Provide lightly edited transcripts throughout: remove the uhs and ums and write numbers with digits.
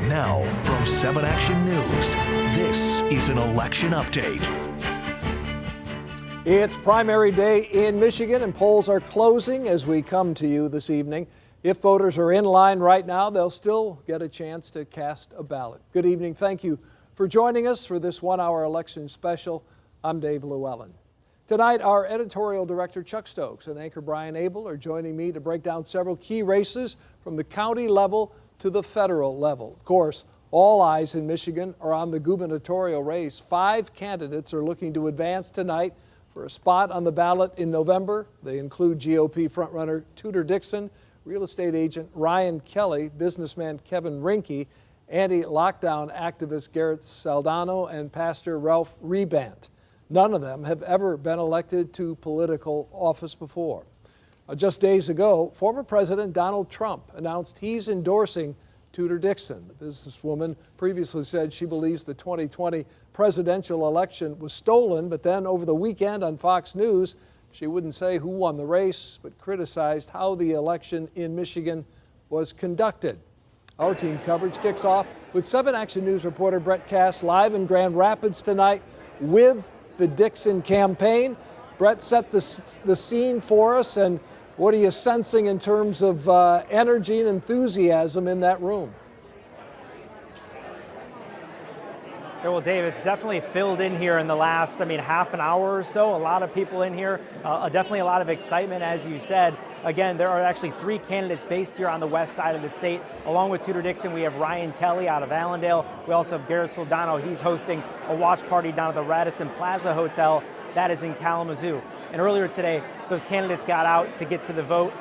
Now, from 7 Action News, this is an election update. It's primary day in Michigan and polls are closing as we come to you this evening. If voters are in line right now, they'll still get a chance to cast a ballot. Good evening. Thank you for joining us for this 1-hour election special. I'm Dave LewAllen. Tonight, our editorial director Chuck Stokes and anchor Brian Abel are joining me to break down several key races from the county level to the federal level. Of course, all eyes in Michigan are on the gubernatorial race. 5 candidates are looking to advance tonight for a spot on the ballot in November. They include GOP frontrunner Tudor Dixon, real estate agent Ryan Kelly, businessman Kevin Rinke, anti-lockdown activist Garrett Saldano, and Pastor Ralph Rebant. None of them have ever been elected to political office before. Just days ago, former President Donald Trump announced he's endorsing Tudor Dixon. The businesswoman previously said she believes the 2020 presidential election was stolen, but then over the weekend on Fox News, she wouldn't say who won the race, but criticized how the election in Michigan was conducted. Our team coverage kicks off with 7 Action News reporter Brett Cass live in Grand Rapids tonight with the Dixon campaign. Brett, set the scene for us, and what are you sensing in terms of energy and enthusiasm in that room? Yeah, well, Dave, it's definitely filled in here in the last, half an hour or so. A lot of people in here, definitely a lot of excitement, as you said. Again, there are actually 3 candidates based here on the west side of the state. Along with Tudor Dixon, we have Ryan Kelly out of Allendale. We also have Garrett Saldano. He's hosting a watch party down at the Radisson Plaza Hotel. That is in Kalamazoo. And earlier today, those candidates got out to get to the vote,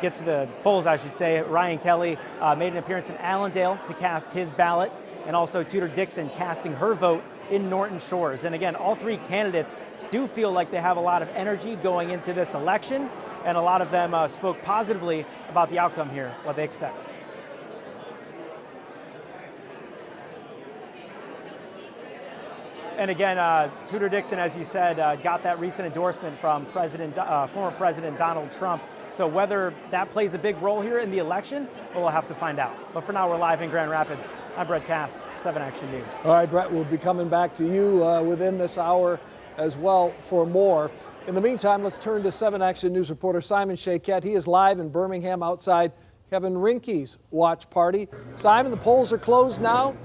get to the polls, I should say. Ryan Kelly made an appearance in Allendale to cast his ballot, and also Tudor Dixon casting her vote in Norton Shores. And again, all 3 candidates do feel like they have a lot of energy going into this election, and a lot of them spoke positively about the outcome here, what they expect. And again, Tudor Dixon, as you said, got that recent endorsement from former President Donald Trump. So whether that plays a big role here in the election, we'll have to find out. But for now, we're live in Grand Rapids. I'm Brett Cass, 7 Action News. All right, Brett, we'll be coming back to you within this hour as well for more. In the meantime, let's turn to 7 Action News reporter Simon Shakett. He is live in Birmingham outside Kevin Rinke's watch party. Simon, the polls are closed now.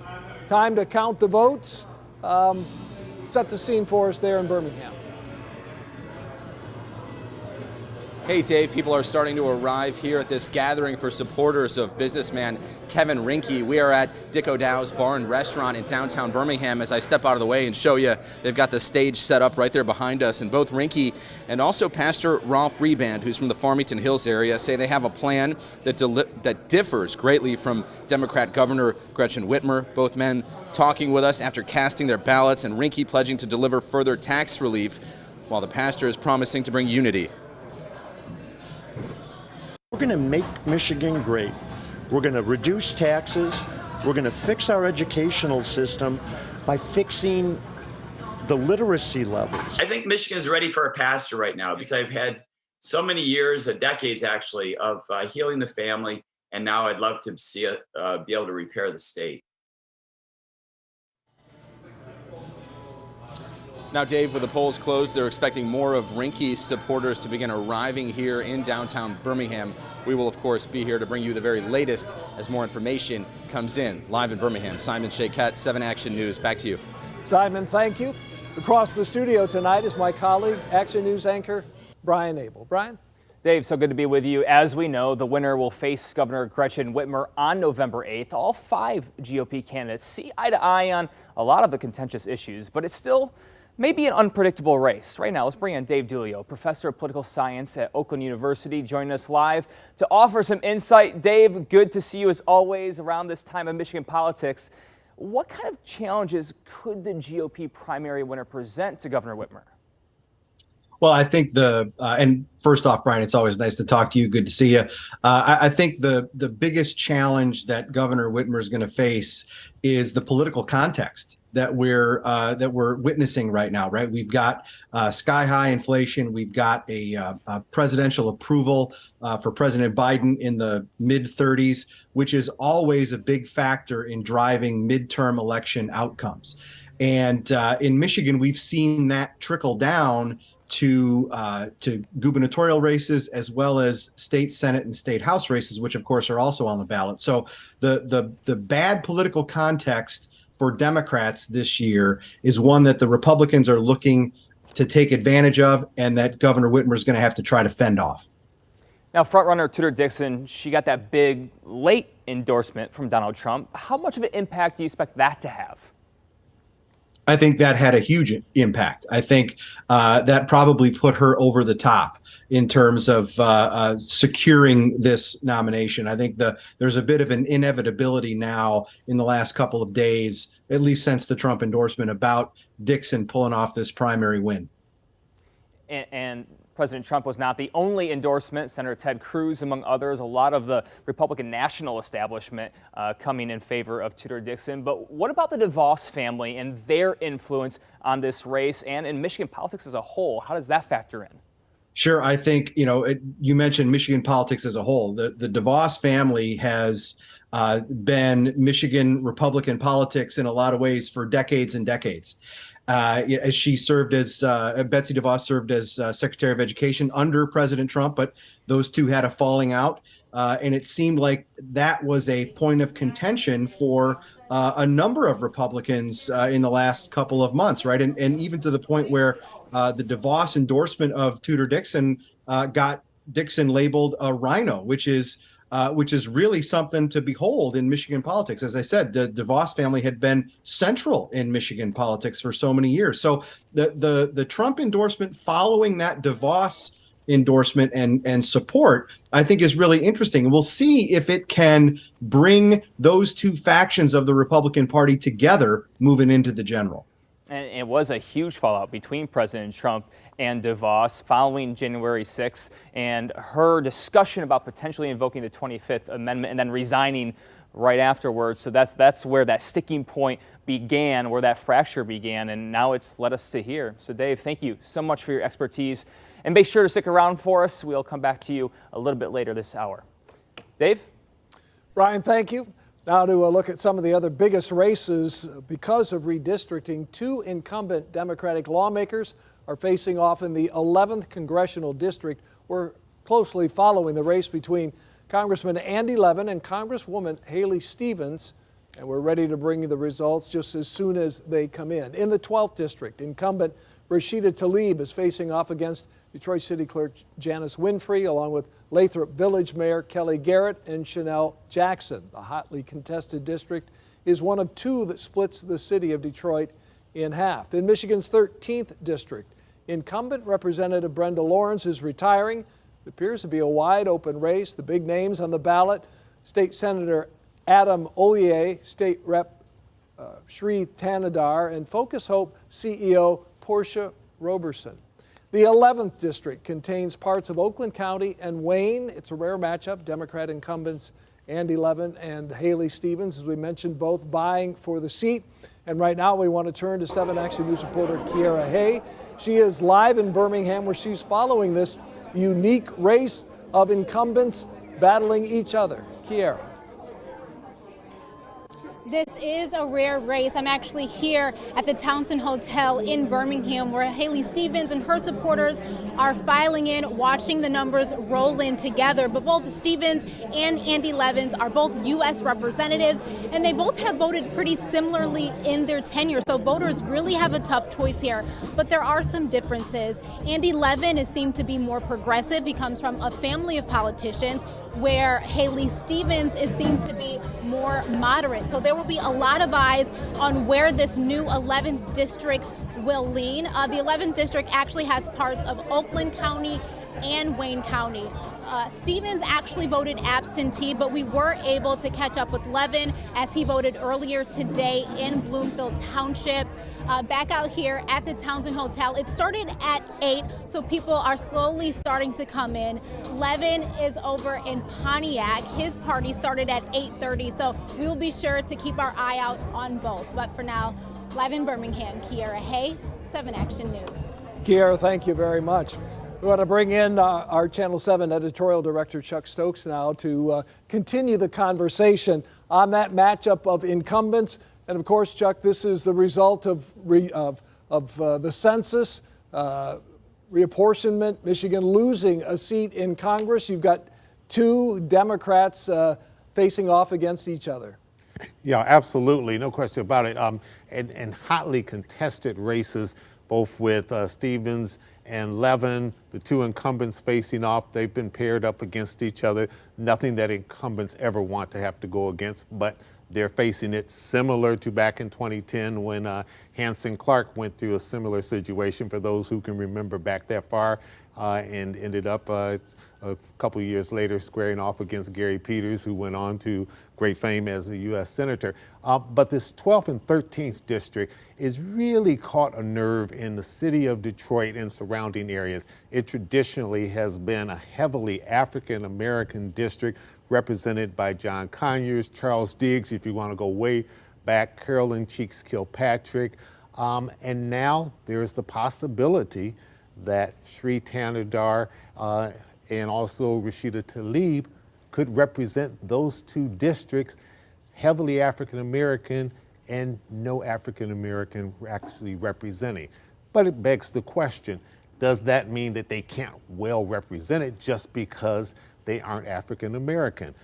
Time to count the votes. Set the scene for us there in Birmingham. Hey Dave, people are starting to arrive here at this gathering for supporters of businessman Kevin Rinke. We are at Dick O'Dow's Bar and Restaurant in downtown Birmingham. As I step out of the way and show you, they've got the stage set up right there behind us. And both Rinke and also Pastor Ralph Reband, who's from the Farmington Hills area, say they have a plan that differs greatly from Democrat Governor Gretchen Whitmer. Both men talking with us after casting their ballots, and Rinke pledging to deliver further tax relief, while the pastor is promising to bring unity. We're going to make Michigan great. We're going to reduce taxes. We're going to fix our educational system by fixing the literacy levels. I think Michigan is ready for a pastor right now because I've had so many years, decades actually, of healing the family, and now I'd love to see it be able to repair the state. Now, Dave, with the polls closed, they're expecting more of Rinke's supporters to begin arriving here in downtown Birmingham. We will, of course, be here to bring you the very latest as more information comes in. Live in Birmingham, Simon Shakett, 7 Action News. Back to you. Simon, thank you. Across the studio tonight is my colleague, Action News anchor Brian Abel. Brian? Dave, so good to be with you. As we know, the winner will face Governor Gretchen Whitmer on November 8th. All 5 GOP candidates see eye to eye on a lot of the contentious issues, but it's still maybe an unpredictable race. Right now, let's bring in Dave LewAllen, professor of political science at Oakland University, joining us live to offer some insight. Dave, good to see you as always around this time of Michigan politics. What kind of challenges could the GOP primary winner present to Governor Whitmer? Well, I think and first off, Brian, it's always nice to talk to you. Good to see you. I think the biggest challenge that Governor Whitmer is going to face is the political context. that we're witnessing right now, right? We've got sky high inflation. We've got a presidential approval for President Biden in the mid 30s, which is always a big factor in driving midterm election outcomes. And in Michigan, we've seen that trickle down to gubernatorial races, as well as state Senate and state House races, which of course are also on the ballot. So the bad political context for Democrats this year is one that the Republicans are looking to take advantage of, and that Governor Whitmer is going to have to try to fend off. Now, frontrunner Tudor Dixon, she got that big late endorsement from Donald Trump. How much of an impact do you expect that to have? I think that had a huge impact. I think that probably put her over the top in terms of securing this nomination. I think there's a bit of an inevitability now in the last couple of days, at least since the Trump endorsement, about Dixon pulling off this primary win. And President Trump was not the only endorsement. Senator Ted Cruz, among others, a lot of the Republican national establishment coming in favor of Tudor Dixon. But what about the DeVos family and their influence on this race and in Michigan politics as a whole? How does that factor in? Sure. I think, you mentioned Michigan politics as a whole. The DeVos family has been Michigan Republican politics in a lot of ways for decades and decades. As she served as Betsy DeVos served as Secretary of Education under President Trump, but those two had a falling out. And it seemed like that was a point of contention for a number of Republicans in the last couple of months, right? And even to the point where the DeVos endorsement of Tudor Dixon got Dixon labeled a rhino, which is really something to behold in Michigan politics. As I said, the DeVos family had been central in Michigan politics for so many years. So the Trump endorsement following that DeVos endorsement and support, I think, is really interesting. We'll see if it can bring those two factions of the Republican Party together moving into the general. And it was a huge fallout between President Trump and DeVos following January 6th and her discussion about potentially invoking the 25th Amendment and then resigning right afterwards. So that's where that sticking point began, where that fracture began, and now it's led us to here. So Dave, thank you so much for your expertise, and make sure to stick around for us. We'll come back to you a little bit later this hour. Dave? Brian, thank you. Now to look at some of the other biggest races because of redistricting. Two incumbent Democratic lawmakers are facing off in the 11th Congressional District. We're closely following the race between Congressman Andy Levin and Congresswoman Haley Stevens, and we're ready to bring you the results just as soon as they come in. In the 12th District, incumbent Rashida Tlaib is facing off against Detroit City Clerk Janice Winfrey, along with Lathrop Village Mayor Kelly Garrett and Chanel Jackson. The hotly contested district is one of two that splits the city of Detroit in half. In Michigan's 13th District, incumbent Representative Brenda Lawrence is retiring. It appears to be a wide open race. The big names on the ballot: State Senator Adam Ollier, State Rep Sri Tanadar, and Focus Hope CEO Portia Roberson. The 11th District contains parts of Oakland County and Wayne. It's a rare matchup. Democrat incumbents Andy Levin and Haley Stevens, as we mentioned, both vying for the seat. And right now we want to turn to 7 Action News reporter Kiera Hay. She is live in Birmingham, where she's following this unique race of incumbents battling each other. Kiera. This is a rare race. I'm actually here at the Townsend Hotel in Birmingham, where Haley Stevens and her supporters are filing in, watching the numbers roll in together. But both Stevens and Andy Levin are both U.S. representatives, and they both have voted pretty similarly in their tenure. So voters really have a tough choice here. But there are some differences. Andy Levin is seen to be more progressive. He comes from a family of politicians, where Haley Stevens is seen to be more moderate. So there will be a lot of eyes on where this new 11th district will lean. The 11th district actually has parts of Oakland County and Wayne County. Stevens actually voted absentee, but we were able to catch up with Levin as he voted earlier today in Bloomfield Township. Back out here at the Townsend Hotel, it started at 8, so people are slowly starting to come in. Levin is over in Pontiac. His party started at 8:30, so we will be sure to keep our eye out on both. But for now, Live in Birmingham, Kiara Hay, 7 Action News. Kiara, thank you very much. We want to bring in our Channel 7 editorial director, Chuck Stokes, now to continue the conversation on that matchup of incumbents. And of course, Chuck, this is the result of the census, reapportionment, Michigan losing a seat in Congress. You've got 2 Democrats facing off against each other. Yeah, absolutely, no question about it. And hotly contested races, both with Stevens and Levin, the 2 incumbents facing off. They've been paired up against each other. Nothing that incumbents ever want to have to go against, but they're facing it similar to back in 2010 when Hanson Clark went through a similar situation, for those who can remember back that far, and ended up a couple of years later squaring off against Gary Peters, who went on to great fame as a U.S. Senator. But this 12th and 13th district is really caught a nerve in the city of Detroit and surrounding areas. It traditionally has been a heavily African-American district represented by John Conyers, Charles Diggs, if you want to go way back, Carolyn Cheeks Kilpatrick. And now there's the possibility that Sri Thanedar and also Rashida Tlaib could represent those 2 districts, heavily African-American and no African-American actually representing. But it begs the question, does that mean that they can't well represent it just because they aren't African-American?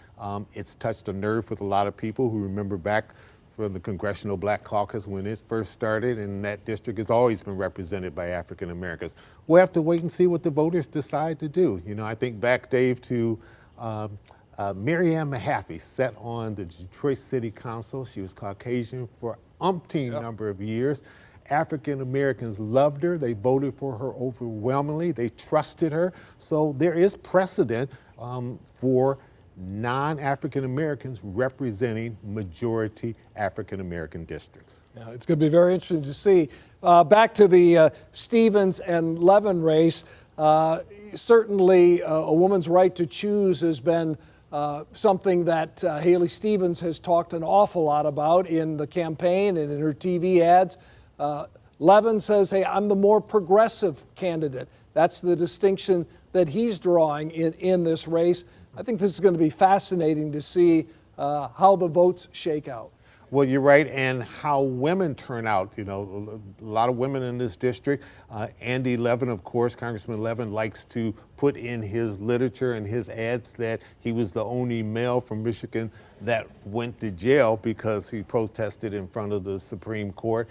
It's touched a nerve with a lot of people who remember back from the Congressional Black Caucus when it first started, and that district has always been represented by African Americans. We'll have to wait and see what the voters decide to do. You know, I think back, Dave, to Mary Ann Mahaffey sat on the Detroit City Council. She was Caucasian for umpteen number of years. African Americans loved her. They voted for her overwhelmingly. They trusted her. So there is precedent for non-African Americans representing majority African American districts. Yeah, it's going to be very interesting to see. Back to the Stevens and Levin race, certainly a woman's right to choose has been something that Haley Stevens has talked an awful lot about in the campaign and in her TV ads. Levin says, hey, I'm the more progressive candidate. That's the distinction that he's drawing in this race. I think this is going to be fascinating to see how the votes shake out. Well, you're right, and how women turn out. You know, a lot of women in this district. Andy Levin, of course, Congressman Levin likes to put in his literature and his ads that he was the only male from Michigan that went to jail because he protested in front of the Supreme Court.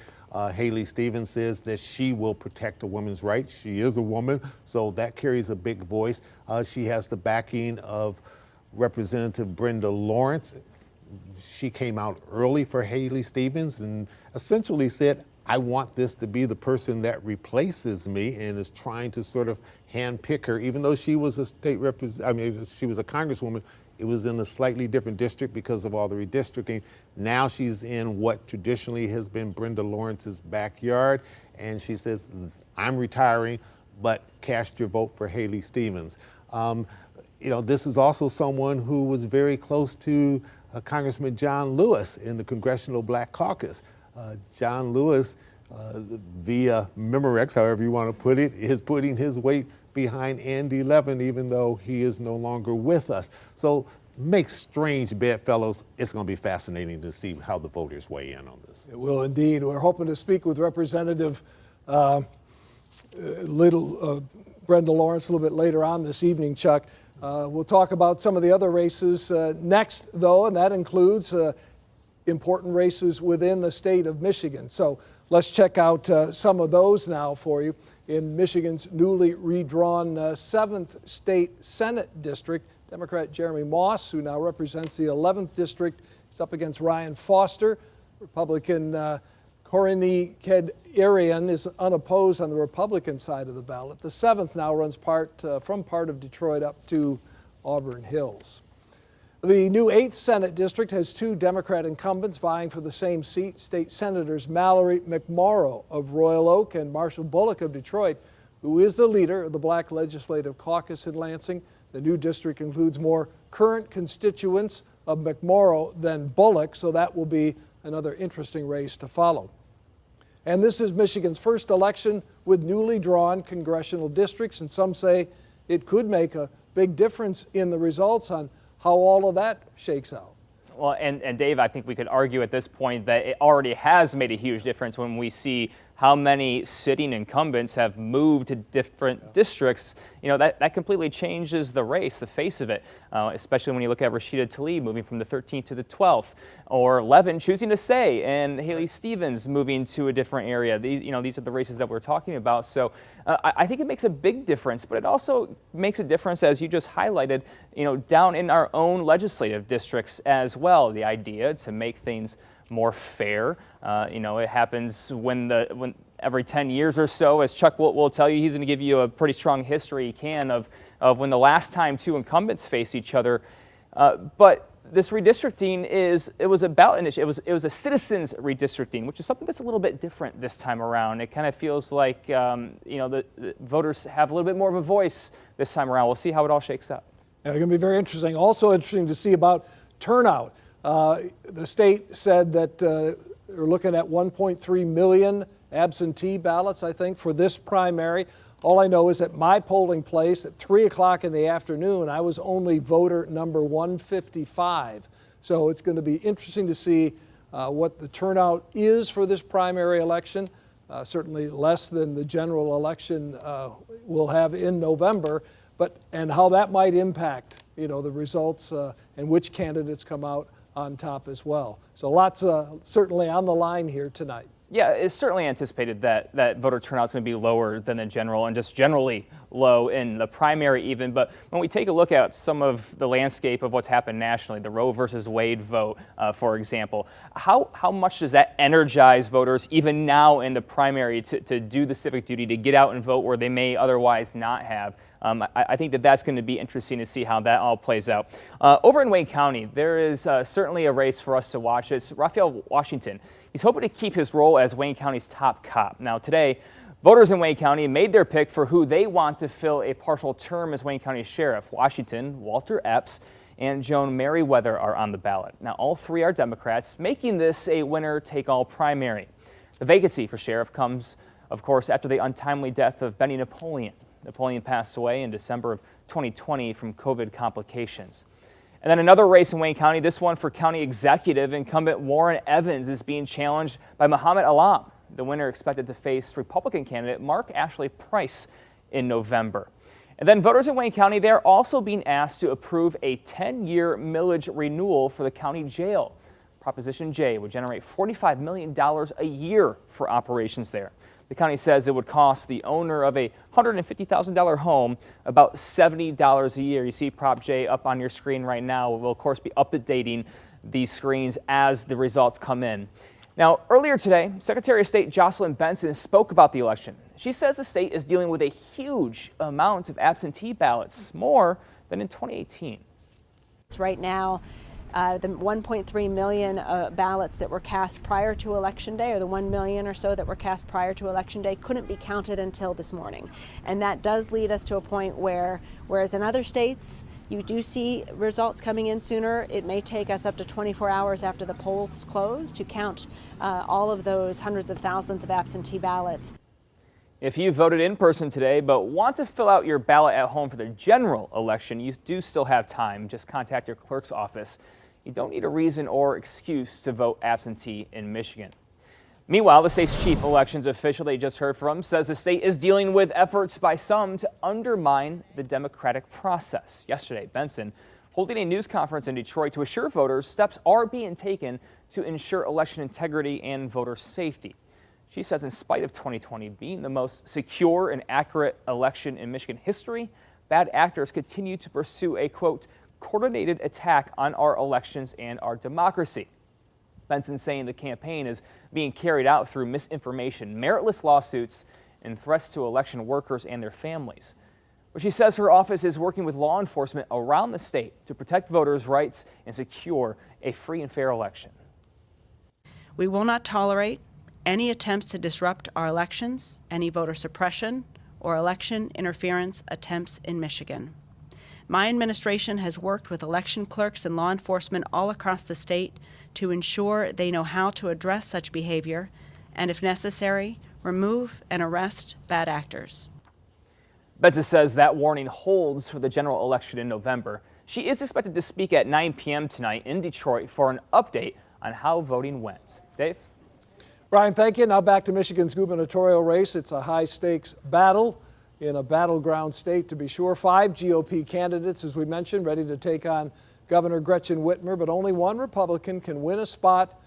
Haley Stevens says that she will protect a woman's rights. She is a woman, so that carries a big voice. She has the backing of Representative Brenda Lawrence. She came out early for Haley Stevens and essentially said, I want this to be the person that replaces me, and is trying to sort of handpick her, even though she was a she was a congresswoman. It was in a slightly different district because of all the redistricting. Now she's in what traditionally has been Brenda Lawrence's backyard, and she says, I'm retiring, but cast your vote for Haley Stevens. You know, this is also someone who was very close to Congressman John Lewis in the Congressional Black Caucus. John Lewis, via Memorex, however you want to put it, is putting his weight behind Andy Levin, even though he is no longer with us. So make strange bedfellows. It's going to be fascinating to see how the voters weigh in on this. It will indeed. We're hoping to speak with Representative Brenda Lawrence a little bit later on this evening, Chuck. We'll talk about some of the other races next, though, and that includes important races within the state of Michigan. So let's check out some of those now for you. In Michigan's newly redrawn 7th State Senate District, Democrat Jeremy Moss, who now represents the 11th District, is up against Ryan Foster. Republican Corinne Kedarian is unopposed on the Republican side of the ballot. The 7th now runs from part of Detroit up to Auburn Hills. The new 8th Senate District has 2 Democrat incumbents vying for the same seat. State Senators Mallory McMorrow of Royal Oak and Marshall Bullock of Detroit, who is the leader of the Black Legislative Caucus in Lansing. The new district includes more current constituents of McMorrow than Bullock, so that will be another interesting race to follow. And this is Michigan's first election with newly drawn congressional districts, and some say it could make a big difference in the results on how all of that shakes out. Well, and Dave, I think we could argue at this point that it already has made a huge difference when we see how many sitting incumbents have moved to different districts. You know, that completely changes the race, the face of it, especially when you look at Rashida Tlaib moving from the 13th to the 12th, or Levin choosing to stay, and Haley Stevens moving to a different area. These are the races that we're talking about. So I think it makes a big difference, but it also makes a difference, as you just highlighted, down in our own legislative districts as well. The idea to make things more fair. It happens when every 10 years or so, as Chuck will tell you, he's going to give you a pretty strong history he can of when the last time two incumbents face each other. But this redistricting it was a ballot initiative. It was a citizens redistricting, which is something that's a little bit different this time around. It kind of feels like the voters have a little bit more of a voice this time around. We'll see how it all shakes out. Yeah, it's going to be very interesting. Also interesting to see about turnout. The state said that they're looking at 1.3 million absentee ballots, I think, for this primary. All I know is at my polling place at 3 o'clock in the afternoon, I was only voter number 155. So it's going to be interesting to see what the turnout is for this primary election. Certainly less than the general election we'll have in November, and how that might impact, the results and which candidates come out on top as well. So lots certainly on the line here tonight. Yeah, it's certainly anticipated that voter turnout is going to be lower than the general, and just generally low in the primary even. But when we take a look at some of the landscape of what's happened nationally, the Roe versus Wade vote, for example, how much does that energize voters even now in the primary to do the civic duty, to get out and vote where they may otherwise not have? I think that's going to be interesting to see how that all plays out. Over in Wayne County, there is certainly a race for us to watch. It's Raphael Washington. He's hoping to keep his role as Wayne County's top cop. Now today, voters in Wayne County made their pick for who they want to fill a partial term as Wayne County Sheriff. Washington, Walter Epps, and Joan Merriweather are on the ballot. Now all three are Democrats, making this a winner-take-all primary. The vacancy for sheriff comes, of course, after the untimely death of Benny Napoleon. Napoleon passed away in December of 2020 from COVID complications. And then another race in Wayne County, this one for county executive. Incumbent Warren Evans is being challenged by Muhammad Alam. The winner expected to face Republican candidate Mark Ashley Price in November. And then voters in Wayne County, they're also being asked to approve a 10-year millage renewal for the county jail. Proposition J would generate $45 million a year for operations there. The county says it would cost the owner of a $150,000 home about $70 a year. You see Prop J up on your screen right now. We'll, of course, be updating these screens as the results come in. Now, earlier today, Secretary of State Jocelyn Benson spoke about the election. She says the state is dealing with a huge amount of absentee ballots, more than in 2018. Right now, the 1.3 million ballots that were cast prior to Election Day, or the 1 million or so that were cast prior to Election Day, couldn't be counted until this morning. And that does lead us to a point where, whereas in other states, you do see results coming in sooner, it may take us up to 24 hours after the polls close to count all of those hundreds of thousands of absentee ballots. If you voted in person today but want to fill out your ballot at home for the general election, you do still have time. Just contact your clerk's office. You don't need a reason or excuse to vote absentee in Michigan. Meanwhile, the state's chief elections official that you just heard from says the state is dealing with efforts by some to undermine the democratic process. Yesterday, Benson holding a news conference in Detroit to assure voters steps are being taken to ensure election integrity and voter safety. She says in spite of 2020 being the most secure and accurate election in Michigan history, bad actors continue to pursue a, quote, coordinated attack on our elections and our democracy. Benson saying the campaign is being carried out through misinformation, meritless lawsuits, and threats to election workers and their families. But she says her office is working with law enforcement around the state to protect voters' rights and secure a free and fair election. We will not tolerate any attempts to disrupt our elections, any voter suppression or election interference attempts in Michigan. My administration has worked with election clerks and law enforcement all across the state to ensure they know how to address such behavior and if necessary, remove and arrest bad actors. Betza says that warning holds for the general election in November. She is expected to speak at 9 p.m. tonight in Detroit for an update on how voting went. Dave? Brian, thank you. Now back to Michigan's gubernatorial race. It's a high-stakes battle in a battleground state, to be sure. 5 GOP candidates, as we mentioned, ready to take on Governor Gretchen Whitmer, but only one Republican can win a spot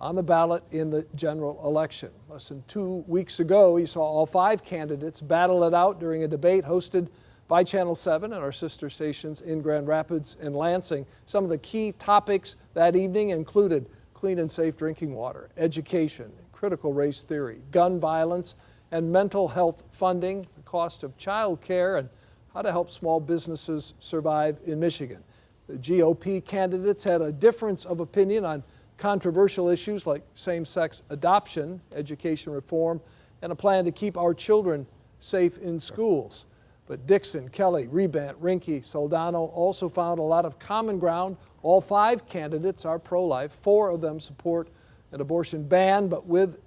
on the ballot in the general election. Less than 2 weeks ago, you saw all 5 candidates battle it out during a debate hosted by Channel 7 and our sister stations in Grand Rapids and Lansing. Some of the key topics that evening included clean and safe drinking water, education, critical race theory, gun violence, and mental health funding, the cost of child care, and how to help small businesses survive in Michigan. The GOP candidates had a difference of opinion on controversial issues like same-sex adoption, education reform, and a plan to keep our children safe in schools. But Dixon, Kelly, Rebant, Rinke, Soldano also found a lot of common ground. All 5 candidates are pro-life. 4 of them support an abortion ban, but with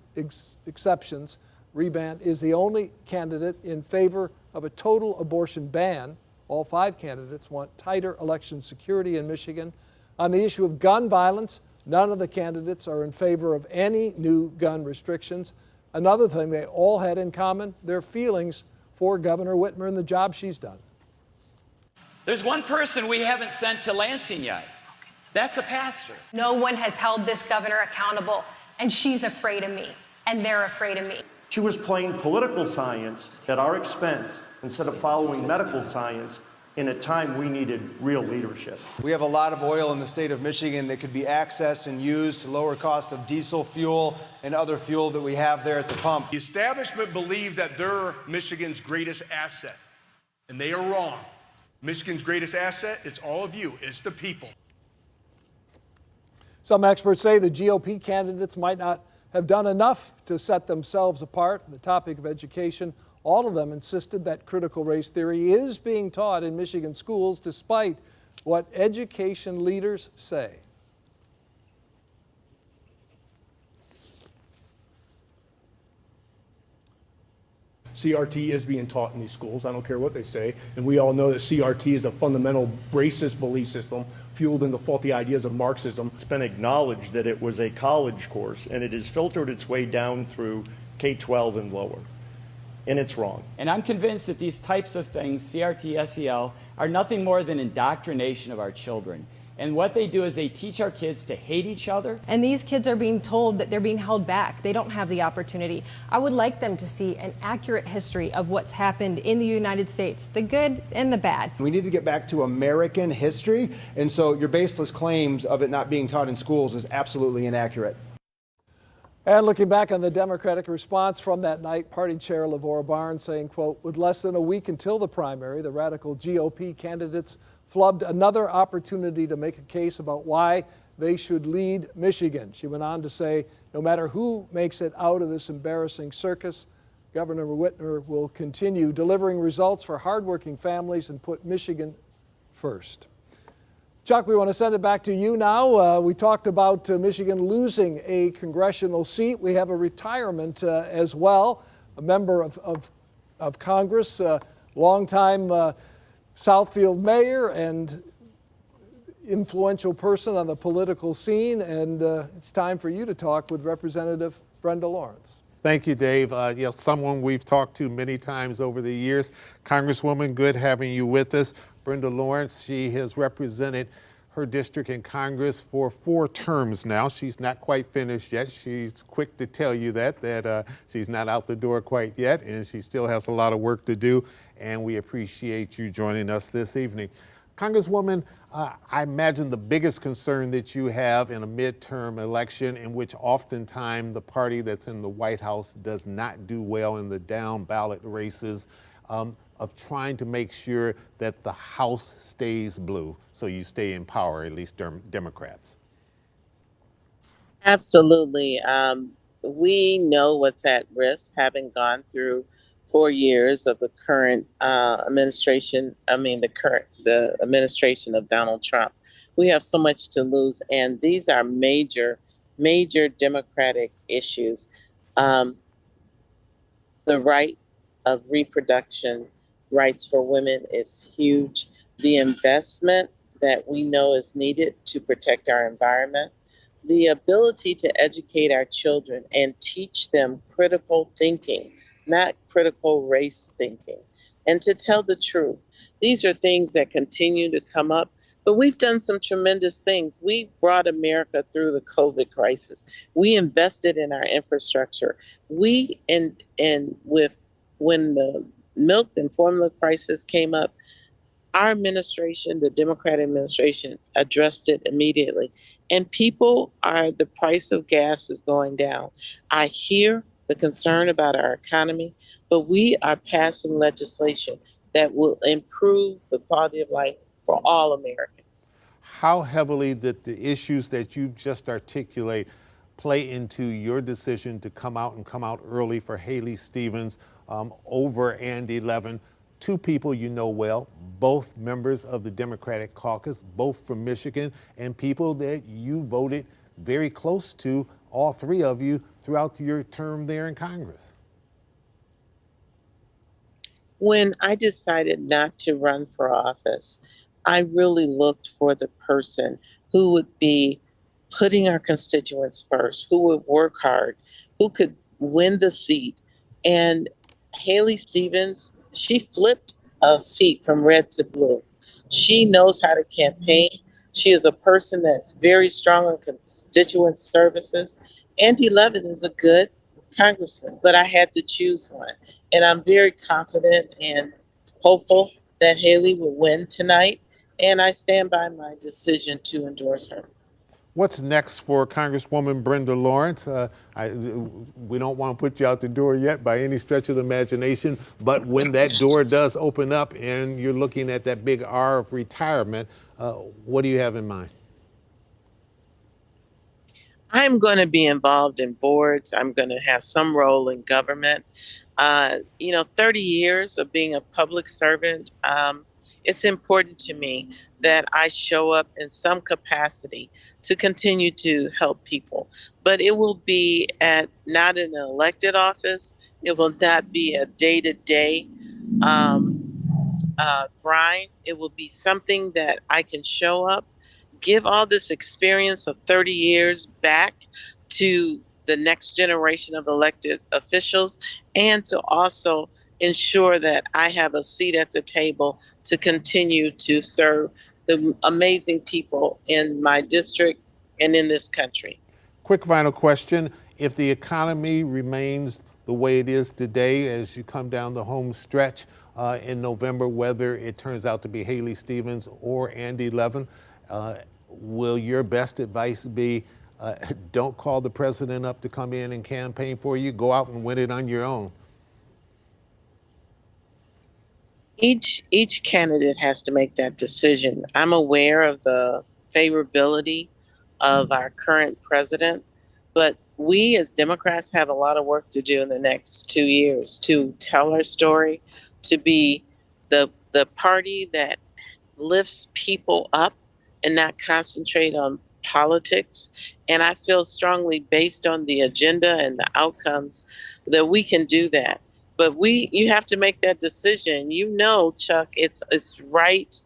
exceptions. Rebant is the only candidate in favor of a total abortion ban. All 5 candidates want tighter election security in Michigan. On the issue of gun violence, none of the candidates are in favor of any new gun restrictions. Another thing they all had in common, their feelings for Governor Whitmer and the job she's done. There's one person we haven't sent to Lansing yet. That's a pastor. No one has held this governor accountable, and she's afraid of me, and they're afraid of me. She was playing political science at our expense instead of following medical science in a time we needed real leadership. We have a lot of oil in the state of Michigan that could be accessed and used to lower cost of diesel fuel and other fuel that we have there at the pump. The establishment believes that they're Michigan's greatest asset, and they are wrong. Michigan's greatest asset is all of you, it's the people. Some experts say the GOP candidates might not have done enough to set themselves apart. The topic of education, all of them insisted that critical race theory is being taught in Michigan schools despite what education leaders say. CRT is being taught in these schools. I don't care what they say. And we all know that CRT is a fundamental racist belief system fueled in the faulty ideas of Marxism. It's been acknowledged that it was a college course, and it has filtered its way down through K-12 and lower. And it's wrong. And I'm convinced that these types of things, CRT, SEL, are nothing more than indoctrination of our children. And what they do is they teach our kids to hate each other. And these kids are being told that they're being held back. They don't have the opportunity. I would like them to see an accurate history of what's happened in the United States, the good and the bad. We need to get back to American history, and so your baseless claims of it not being taught in schools is absolutely inaccurate. And looking back on the Democratic response from that night, Party Chair LaVora Barnes saying, quote, with less than a week until the primary, the radical GOP candidates flubbed another opportunity to make a case about why they should lead Michigan. She went on to say, no matter who makes it out of this embarrassing circus, Governor Whitmer will continue delivering results for hardworking families and put Michigan first. Chuck, we want to send it back to you now. We talked about Michigan losing a congressional seat. We have a retirement as well. A member of Congress, longtime Southfield mayor and influential person on the political scene. And it's time for you to talk with Representative Brenda Lawrence. Thank you, Dave. Yes, someone we've talked to many times over the years. Congresswoman, good having you with us. Brenda Lawrence, she has represented her district in Congress for 4 terms now. She's not quite finished yet. She's quick to tell you that she's not out the door quite yet, and she still has a lot of work to do, and we appreciate you joining us this evening. Congresswoman, I imagine the biggest concern that you have in a midterm election in which oftentimes the party that's in the White House does not do well in the down ballot races, of trying to make sure that the House stays blue so you stay in power, at least Democrats. Absolutely. We know what's at risk, having gone through 4 years of the current administration. The administration of Donald Trump. We have so much to lose, and these are major Democratic issues. Um, the right of reproduction rights for women is huge. The investment that we know is needed to protect our environment, the ability to educate our children and teach them critical thinking, not critical race thinking, and to tell the truth. These are things that continue to come up, but we've done some tremendous things. We brought America through the COVID crisis. We invested in our infrastructure. When the milk and formula crisis came up, our administration, the Democratic administration, addressed it immediately. And the price of gas is going down. I hear the concern about our economy, but we are passing legislation that will improve the quality of life for all Americans. How heavily did the issues that you just articulate play into your decision to come out early for Haley Stevens over Andy Levin? Two people you know well, both members of the Democratic caucus, both from Michigan, and people that you voted very close to, all three of you, throughout your term there in Congress. When I decided not to run for office, I really looked for the person who would be putting our constituents first, who would work hard, who could win the seat. And Haley Stevens, she flipped a seat from red to blue. She knows how to campaign. She is a person that's very strong on constituent services. Andy Levin is a good congressman, but I had to choose one. And I'm very confident and hopeful that Haley will win tonight. And I stand by my decision to endorse her. What's next for Congresswoman Brenda Lawrence? We don't want to put you out the door yet by any stretch of the imagination, but when that door does open up and you're looking at that big R of retirement, what do you have in mind? I'm going to be involved in boards. I'm going to have some role in government. 30 years of being a public servant, it's important to me that I show up in some capacity to continue to help people. But it will be not in an elected office. It will not be a day-to-day grind. It will be something that I can show up, give all this experience of 30 years back to the next generation of elected officials, and to also ensure that I have a seat at the table to continue to serve the amazing people in my district and in this country. Quick final question. If the economy remains the way it is today as you come down the home stretch in November, whether it turns out to be Haley Stevens or Andy Levin, will your best advice be don't call the president up to come in and campaign for you, go out and win it on your own? Each candidate has to make that decision. I'm aware of the favorability of our current president, but we as Democrats have a lot of work to do in the next 2 years to tell our story, to be the party that lifts people up and not concentrate on politics. And I feel strongly, based on the agenda and the outcomes, that we can do that. But you have to make that decision. Chuck, it's right.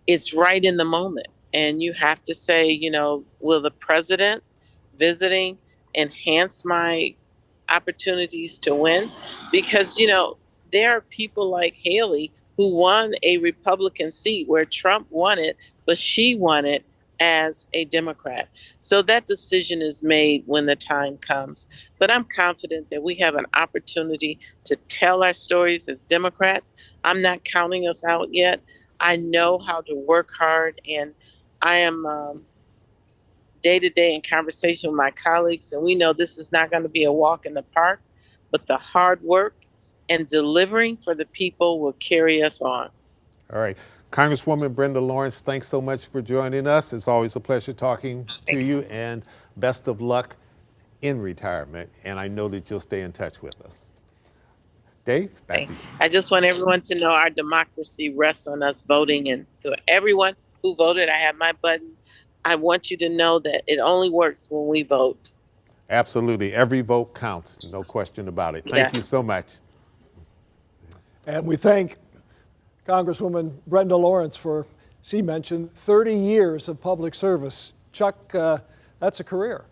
It's right in the moment. And you have to say, will the president visiting enhance my opportunities to win? Because, there are people like Haley who won a Republican seat where Trump won it, but she won it as a Democrat. So that decision is made when the time comes. But I'm confident that we have an opportunity to tell our stories as Democrats. I'm not counting us out yet. I know how to work hard, and I am day-to-day in conversation with my colleagues, and we know this is not going to be a walk in the park, but the hard work and delivering for the people will carry us on. All right. Congresswoman Brenda Lawrence, thanks so much for joining us. It's always a pleasure talking to you, and best of luck in retirement. And I know that you'll stay in touch with us. Dave, back to you. I just want everyone to know our democracy rests on us voting. And to everyone who voted, I have my button. I want you to know that it only works when we vote. Absolutely. Every vote counts. No question about it. Thank you Yes. so much. And we thank Congresswoman Brenda Lawrence for, she mentioned, 30 years of public service. Chuck, that's a career.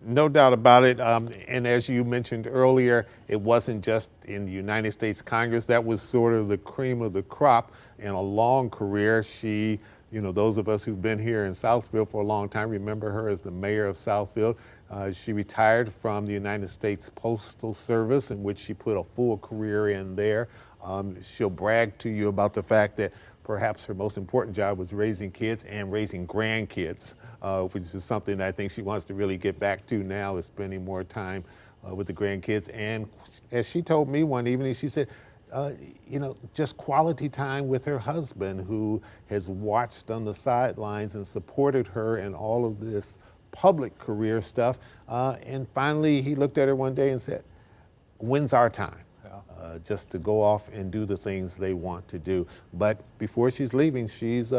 No doubt about it. And as you mentioned earlier, it wasn't just in the United States Congress. That was sort of the cream of the crop in a long career. She, those of us who've been here in Southfield for a long time remember her as the mayor of Southfield. She retired from the United States Postal Service, in which she put a full career in there. She'll brag to you about the fact that perhaps her most important job was raising kids and raising grandkids, which is something that I think she wants to really get back to now, is spending more time with the grandkids. And as she told me one evening, she said, just quality time with her husband, who has watched on the sidelines and supported her in all of this public career stuff. And finally, he looked at her one day and said, when's our time? Just to go off and do the things they want to do. But before she's leaving, she's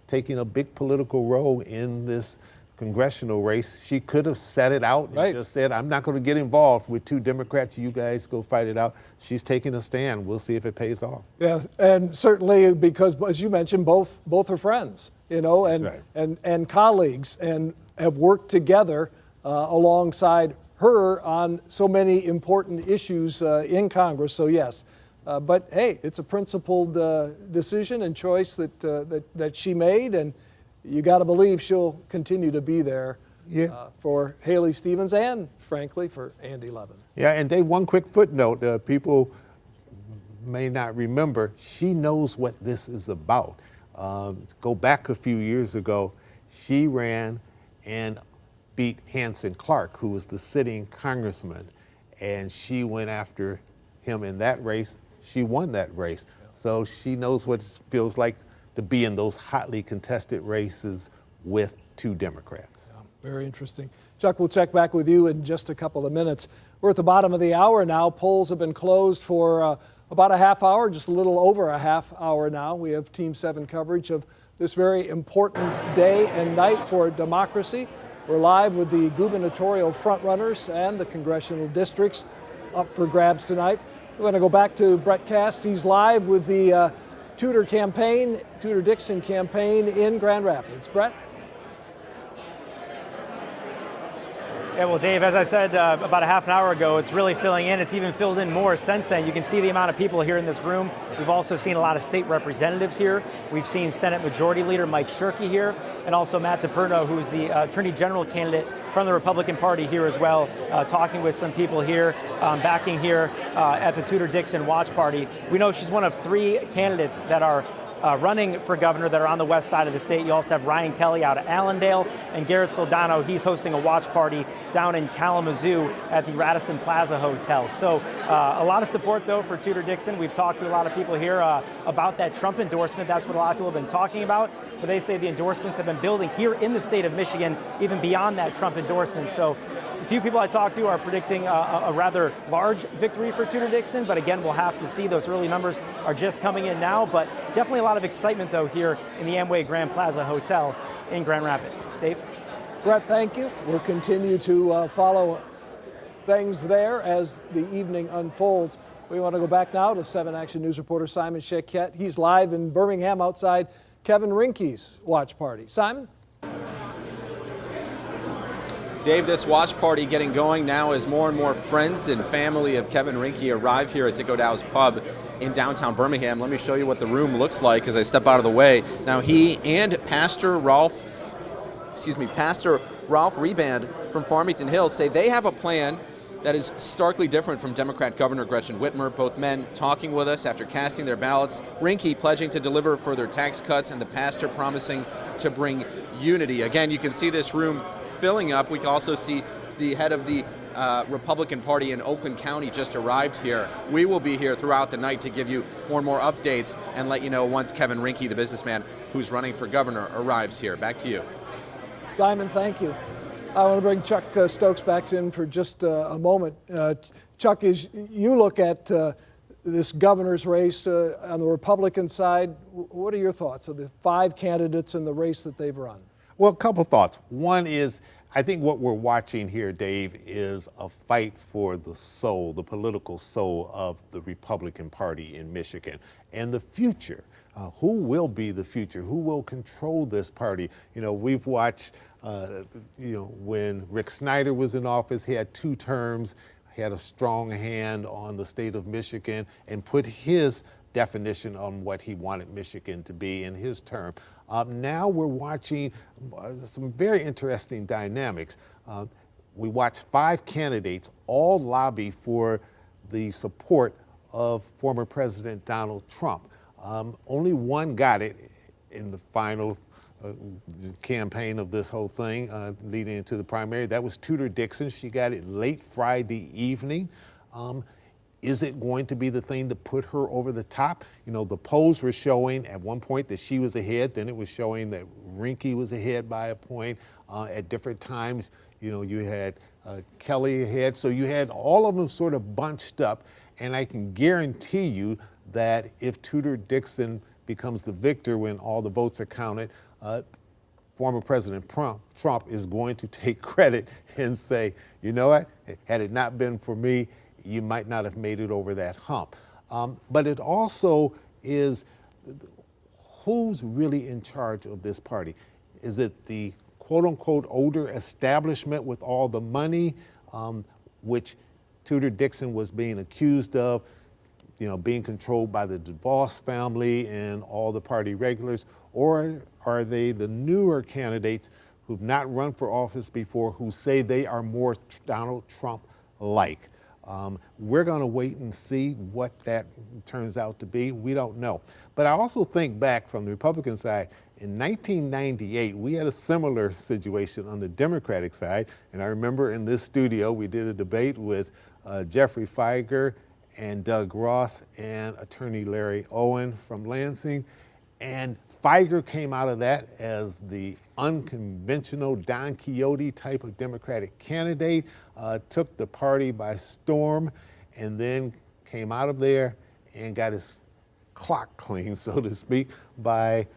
taking a big political role in this congressional race. She could have set it out and just said, I'm not going to get involved with two Democrats. You guys go fight it out. She's taking a stand. We'll see if it pays off. Yes, and certainly because, as you mentioned, both are friends, and colleagues, and have worked together alongside her on so many important issues in Congress. So yes, but hey, it's a principled decision and choice that she made, and you got to believe she'll continue to be there for Haley Stevens and, frankly, for Andy Levin. Yeah, and Dave, one quick footnote. People may not remember, she knows what this is about. Go back a few years ago, she ran and beat Hanson Clark, who was the sitting congressman, and she went after him in that race. She won that race. So she knows what it feels like to be in those hotly contested races with two Democrats. Very interesting. Chuck, we'll check back with you in just a couple of minutes. We're at the bottom of the hour now. Polls have been closed for about a half hour, just a little over a half hour now. We have Team 7 coverage of this very important day and night for democracy. We're live with the gubernatorial frontrunners and the congressional districts up for grabs tonight. We're going to go back to Brett Cast. He's live with the Tudor-Dixon campaign in Grand Rapids. Brett? Yeah, well, Dave, as I said about a half an hour ago, it's really filling in. It's even filled in more since then. You can see the amount of people here in this room. We've also seen a lot of state representatives here. We've seen Senate Majority Leader Mike Shirkey here, and also Matt DePerno, who's the Attorney General candidate from the Republican Party here as well, talking with some people here, backing here at the Tudor-Dixon Watch Party. We know she's one of 3 candidates that are running for governor that are on the west side of the state. You also have Ryan Kelly out of Allendale, and Garrett Soldano, he's hosting a watch party down in Kalamazoo at the Radisson Plaza Hotel. So a lot of support, though, for Tudor-Dixon. We've talked to a lot of people here about that Trump endorsement. That's what a lot of people have been talking about. But they say the endorsements have been building here in the state of Michigan, even beyond that Trump endorsement. So a few people I talked to are predicting a rather large victory for Tudor-Dixon. But again, we'll have to see. Those early numbers are just coming in now. But definitely a lot of excitement, though, here in the Amway Grand Plaza Hotel in Grand Rapids. Dave? Brett, thank you. We'll continue to follow things there as the evening unfolds. We want to go back now to 7 Action News reporter Simon Shaquette. He's live in Birmingham outside Kevin Rinke's watch party. Simon? Dave, this watch party getting going now as more and more friends and family of Kevin Rinke arrive here at Dick O'Dow's Pub in downtown Birmingham. Let me show you what the room looks like as I step out of the way. Now, he and Pastor Ralph Reband from Farmington Hills say they have a plan that is starkly different from Democrat Governor Gretchen Whitmer. Both men talking with us after casting their ballots. Rinke pledging to deliver further tax cuts, and the pastor promising to bring unity. Again, you can see this room filling up. We can also see the head of the Republican Party in Oakland County just arrived here. We will be here throughout the night to give you more and more updates and let you know once Kevin Rinke, the businessman who's running for governor, arrives here. Back to you. Simon, thank you. I want to bring Chuck Stokes back in for just a moment. Chuck, as you look at this governor's race on the Republican side, what are your thoughts of the 5 candidates in the race that they've run? Well, a couple thoughts. One is I think what we're watching here, Dave, is a fight for the soul, the political soul of the Republican Party in Michigan and the future. Who will be the future? Who will control this party? You know, we've watched, when Rick Snyder was in office, he had 2 terms, he had a strong hand on the state of Michigan and put his definition on what he wanted Michigan to be in his term. Now we're watching some very interesting dynamics. We watched 5 candidates all lobby for the support of former President Donald Trump. Only one got it in the final campaign of this whole thing leading into the primary. That was Tudor Dixon. She got it late Friday evening. Is it going to be the thing to put her over the top? You know, the polls were showing at one point that she was ahead, then it was showing that Rinke was ahead by a point. At different times, you know, you had Kelly ahead. So you had all of them sort of bunched up, and I can guarantee you that if Tudor Dixon becomes the victor when all the votes are counted, former President Trump is going to take credit and say, you know what, had it not been for me, you might not have made it over that hump. But it also is who's really in charge of this party? Is it the quote unquote older establishment with all the money, which Tudor Dixon was being accused of, you know, being controlled by the DeVos family and all the party regulars? Or are they the newer candidates who've not run for office before, who say they are more Donald Trump-like? We're going to wait and see what that turns out to be. We don't know. But I also think back from the Republican side, in 1998, we had a similar situation on the Democratic side. And I remember in this studio, we did a debate with Jeffrey Feiger and Doug Ross and attorney Larry Owen from Lansing. And Feiger came out of that as the unconventional Don Quixote type of Democratic candidate, took the party by storm, and then came out of there and got his clock cleaned, so to speak, by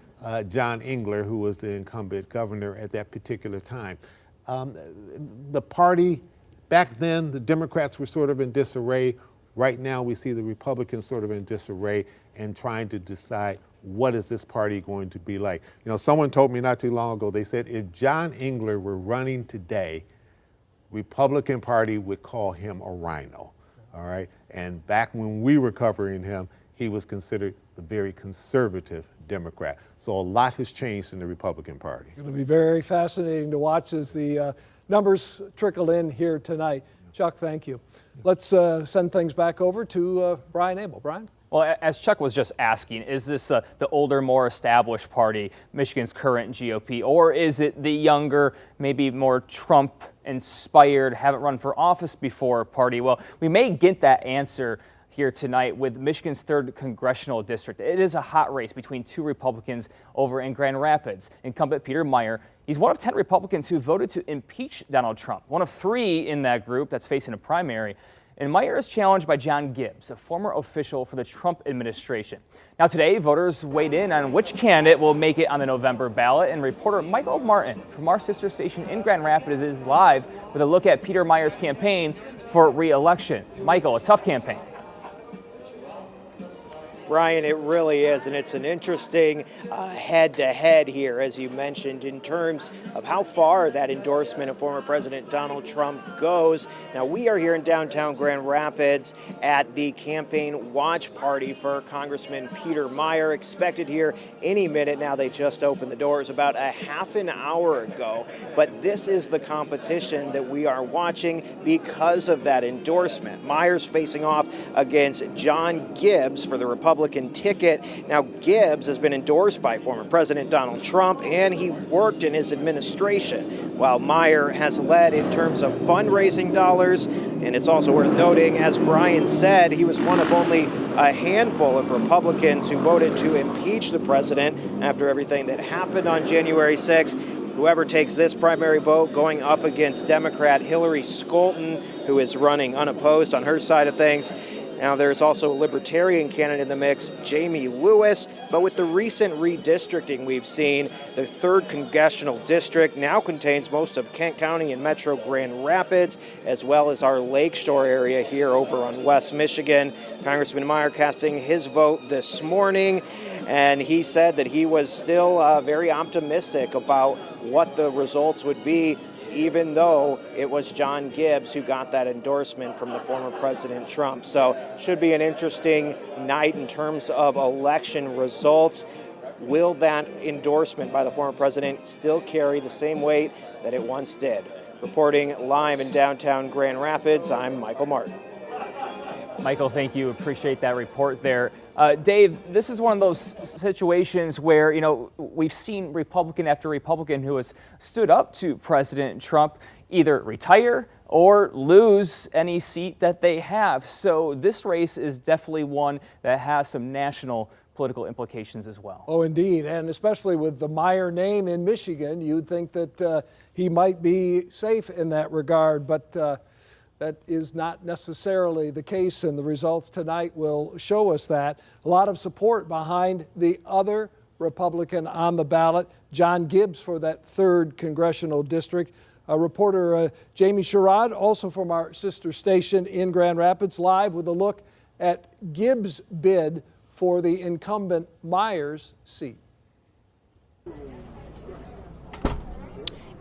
John Engler, who was the incumbent governor at that particular time. The party, back then, the Democrats were sort of in disarray. Right now, we see the Republicans sort of in disarray and trying to decide, what is this party going to be like? You know, someone told me not too long ago, they said if John Engler were running today, Republican Party would call him a rhino, all right? And back when we were covering him, he was considered the very conservative Democrat. So a lot has changed in the Republican Party. It's going to be very fascinating to watch as the numbers trickle in here tonight. Chuck, thank you. Let's send things back over to Brian Abel. Brian? Well, as Chuck was just asking, is this the older, more established party, Michigan's current GOP, or is it the younger, maybe more Trump-inspired, haven't run for office before party? Well, we may get that answer here tonight with Michigan's 3rd Congressional District. It is a hot race between 2 Republicans over in Grand Rapids. Incumbent Peter Meijer, he's one of 10 Republicans who voted to impeach Donald Trump, one of 3 in that group that's facing a primary. And Meijer is challenged by John Gibbs, a former official for the Trump administration. Now today, voters weighed in on which candidate will make it on the November ballot, and reporter Michael Martin from our sister station in Grand Rapids is live with a look at Peter Meijer's campaign for re-election. Michael, a tough campaign. Brian, it really is, and it's an interesting head-to-head here, as you mentioned, in terms of how far that endorsement of former President Donald Trump goes. Now, we are here in downtown Grand Rapids at the campaign watch party for Congressman Peter Meijer, expected here any minute now. They just opened the doors about a half an hour ago, but this is the competition that we are watching because of that endorsement. Meijer's facing off against John Gibbs for the Republican ticket. Now, Gibbs has been endorsed by former President Donald Trump, and he worked in his administration, while Meijer has led in terms of fundraising dollars. And it's also worth noting, as Brian said, he was one of only a handful of Republicans who voted to impeach the president after everything that happened on January 6th. Whoever takes this primary vote going up against Democrat Hillary Scholten, who is running unopposed on her side of things, Now, there's also a Libertarian candidate in the mix, Jamie Lewis, but with the recent redistricting we've seen, the 3rd Congressional District now contains most of Kent County and Metro Grand Rapids, as well as our Lakeshore area here over on West Michigan. Congressman Meyer casting his vote this morning, and he said that he was still very optimistic about what the results would be, even though it was John Gibbs who got that endorsement from the former President Trump. So should be an interesting night in terms of election results. Will that endorsement by the former president still carry the same weight that it once did? Reporting live in downtown Grand Rapids, I'm Michael Martin. Michael, thank you. Appreciate that report there. Dave, this is one of those situations where, you know, we've seen Republican after Republican who has stood up to President Trump either retire or lose any seat that they have. So this race is definitely one that has some national political implications as well. Oh, indeed. And especially with the Meyer name in Michigan, you'd think that he might be safe in that regard. But that is not necessarily the case, and the results tonight will show us that. A lot of support behind the other Republican on the ballot, John Gibbs for that 3rd Congressional District. Reporter Jamie Sherrod, also from our sister station in Grand Rapids, live with a look at Gibbs' bid for the incumbent Myers seat.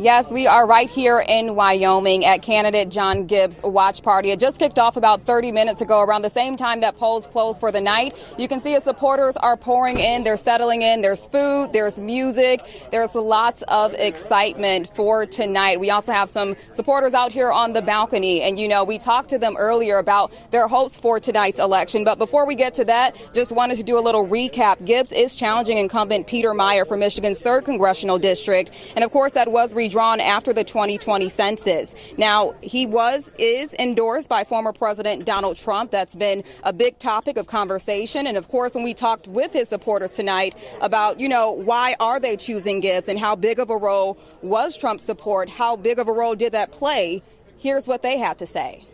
Yes, we are right here in Wyoming at candidate John Gibbs' watch party. It just kicked off about 30 minutes ago, around the same time that polls closed for the night. You can see his supporters are pouring in, they're settling in, there's food, there's music, there's lots of excitement for tonight. We also have some supporters out here on the balcony, and you know, we talked to them earlier about their hopes for tonight's election. But before we get to that, just wanted to do a little recap. Gibbs is challenging incumbent Peter Meyer for Michigan's 3rd Congressional District, and of course that was drawn after the 2020 census. Now, he is endorsed by former President Donald Trump. That's been a big topic of conversation. And of course, when we talked with his supporters tonight about, you know, why are they choosing Gibbs and how big of a role was Trump's support? How big of a role did that play? Here's what they had to say.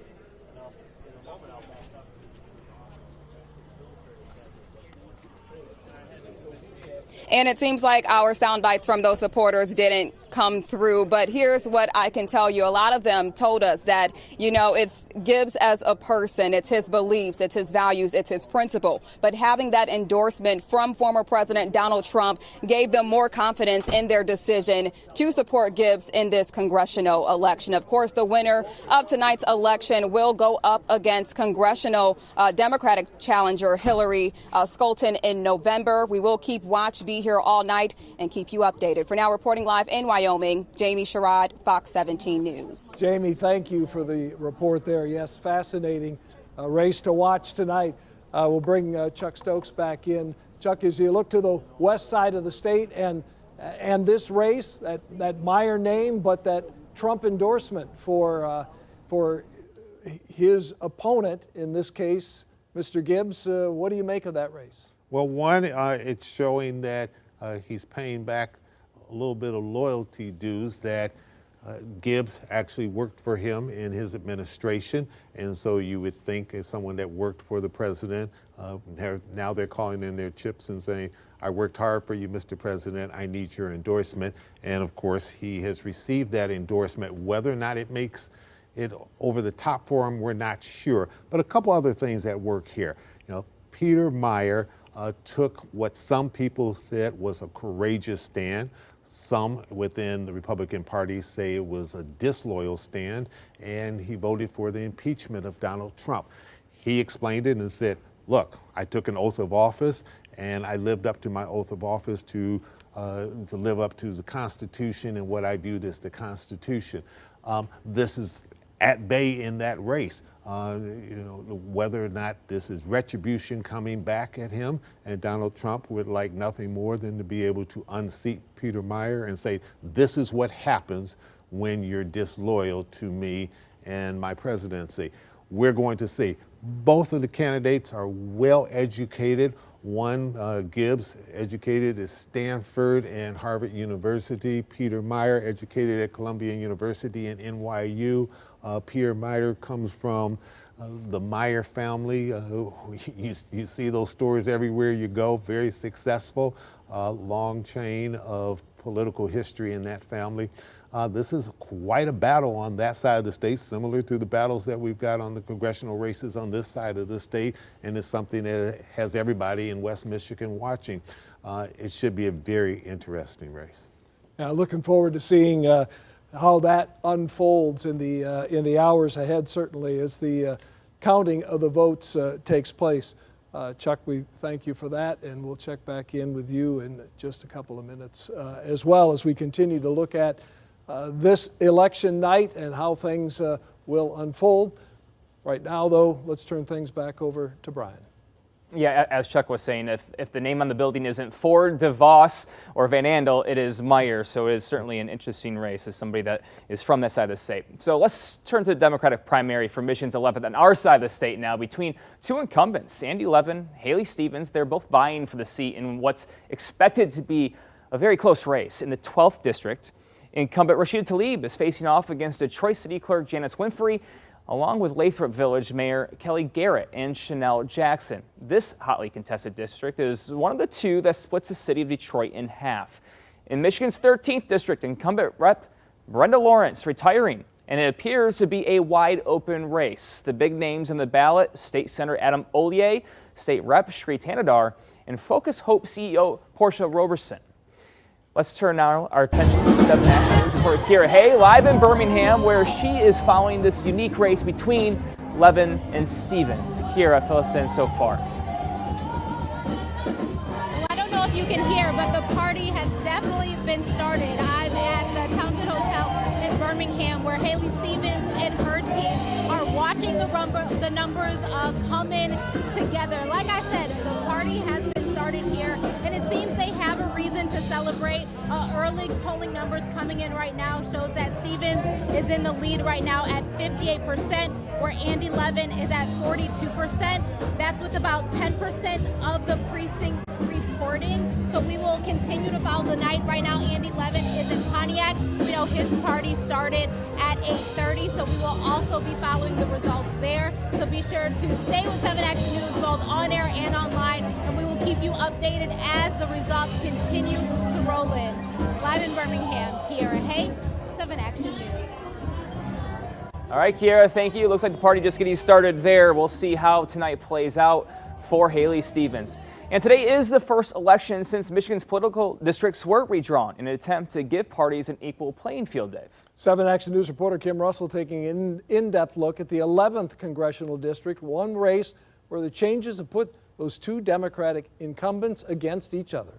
And it seems like our sound bites from those supporters didn't come through, but here's what I can tell you. A lot of them told us that, you know, it's Gibbs as a person, it's his beliefs, it's his values, it's his principle. But having that endorsement from former President Donald Trump gave them more confidence in their decision to support Gibbs in this congressional election. Of course, the winner of tonight's election will go up against congressional Democratic challenger Hillary Scholten in November. We will keep watch, be here all night, and keep you updated. For now, reporting live in Wyoming, Jamie Sherrod, Fox 17 News. Jamie, thank you for the report there. Yes, fascinating race to watch tonight. We'll bring Chuck Stokes back in. Chuck, as you look to the west side of the state and this race, that Meyer name, but that Trump endorsement for his opponent, in this case, Mr. Gibbs, what do you make of that race? Well, one, it's showing that he's paying back a little bit of loyalty dues that Gibbs actually worked for him in his administration, and so you would think as someone that worked for the president, now they're calling in their chips and saying, I worked hard for you, Mr. President, I need your endorsement. And of course, he has received that endorsement. Whether or not it makes it over the top for him, we're not sure. But a couple other things at work here. You know, Peter Meyer took what some people said was a courageous stand. Some within the Republican Party say it was a disloyal stand, and he voted for the impeachment of Donald Trump. He explained it and said, look, I took an oath of office, and I lived up to my oath of office to live up to the Constitution and what I viewed as the Constitution. This is at bay in that race. You know, whether or not this is retribution coming back at him, and Donald Trump would like nothing more than to be able to unseat Peter Meyer and say, this is what happens when you're disloyal to me and my presidency. We're going to see. Both of the candidates are well educated. One, Gibbs, educated at Stanford and Harvard University. Peter Meyer, educated at Columbia University and NYU. Peter Meyer comes from the Meyer family, you see those stories everywhere you go, very successful, long chain of political history in that family. This is quite a battle on that side of the state, similar to the battles that we've got on the congressional races on this side of the state, and it's something that has everybody in West Michigan watching. It should be a very interesting race. Looking forward to seeing how that unfolds in the hours ahead, certainly, as the counting of the votes takes place. Chuck, we thank you for that, and we'll check back in with you in just a couple of minutes as well as we continue to look at this election night and how things will unfold. Right now, though, let's turn things back over to Brian. Yeah, as Chuck was saying, if the name on the building isn't Ford, DeVos, or Van Andel, it is Meyer. So it is certainly an interesting race as somebody that is from that side of the state. So let's turn to the Democratic primary for Michigan's 11th on our side of the state now between two incumbents, Andy Levin, Haley Stevens. They're both vying for the seat in what's expected to be a very close race in the 12th district. Incumbent Rashida Tlaib is facing off against Detroit City Clerk Janice Winfrey, along with Lathrop Village Mayor Kelly Garrett and Chanel Jackson. This hotly contested district is one of the two that splits the city of Detroit in half. In Michigan's 13th district, incumbent Rep. Brenda Lawrence retiring, and it appears to be a wide open race. The big names in the ballot, State Senator Adam Ollier, State Rep. Shri Tanadar, and Focus Hope CEO Portia Roberson. Let's turn now our attention to 7 Action News reporter Kira Hay, live in Birmingham, where she is following this unique race between Levin and Stevens. Kira, fill us in so far. Well, I don't know if you can hear, but the party has definitely been started. I'm at the Townsend Hotel in Birmingham, where Haley Stevens and her team are watching the numbers come in together. Like I said, the party has been started here, and it seems they have a reason to celebrate. Early polling numbers coming in right now shows that Stevens is in the lead right now at 58%, where Andy Levin is at 42%. That's with about 10% of the precincts reporting. So we will continue to follow the night. Right now, Andy Levin is in Pontiac. We know his party started at 8:30, so we will also be following the results there. So be sure to stay with 7 Action News, both on air and online, and we will keep you updated as the results continue to roll in. Live in Birmingham, Kiara Hay, 7 Action News. All right, Kiara, thank you. Looks like the party just getting started there. We'll see how tonight plays out for Haley Stevens. And today is the first election since Michigan's political districts were redrawn in an attempt to give parties an equal playing field, Dave. 7 Action News reporter Kim Russell taking an in-depth look at the 11th Congressional District, one race where the changes have put those two Democratic incumbents against each other.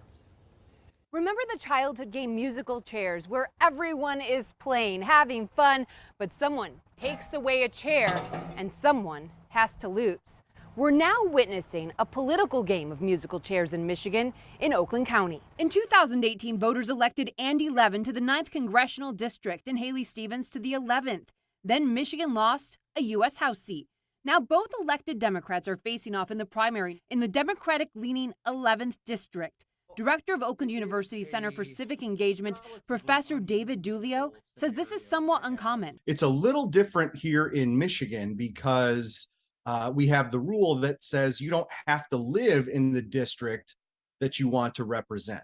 Remember the childhood game musical chairs where everyone is playing, having fun, but someone takes away a chair and someone has to lose. We're now witnessing a political game of musical chairs in Michigan in Oakland County. In 2018, voters elected Andy Levin to the 9th Congressional District and Haley Stevens to the 11th. Then Michigan lost a U.S. House seat. Now both elected Democrats are facing off in the primary in the Democratic-leaning 11th District. Director of Oakland University Center for Civic Engagement, Professor David LewAllen, says this is somewhat uncommon. It's a little different here in Michigan because we have the rule that says you don't have to live in the district that you want to represent.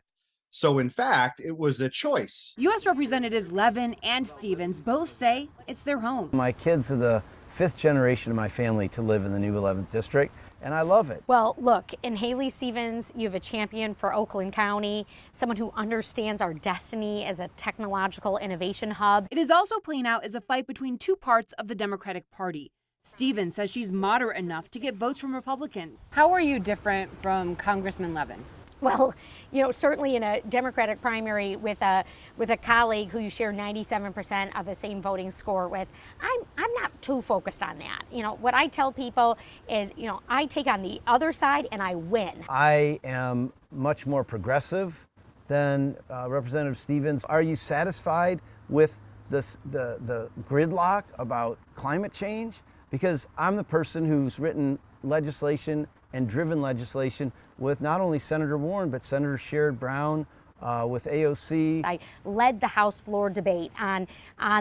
So in fact, it was a choice. U.S. Representatives Levin and Stevens both say it's their home. My kids are the 5th generation of my family to live in the new 11th district, and I love it. Well, look, in Haley Stevens, you have a champion for Oakland County, someone who understands our destiny as a technological innovation hub. It is also playing out as a fight between two parts of the Democratic Party. Stevens says she's moderate enough to get votes from Republicans. How are you different from Congressman Levin? Well, you know, certainly in a Democratic primary with a colleague who you share 97% of the same voting score with, I'm not too focused on that. You know, what I tell people is, you know, I take on the other side and I win. I am much more progressive than Representative Stevens. Are you satisfied with the gridlock about climate change? Because I'm the person who's written legislation and driven legislation with not only Senator Warren, but Senator Sherrod Brown, with AOC. I led the House floor debate on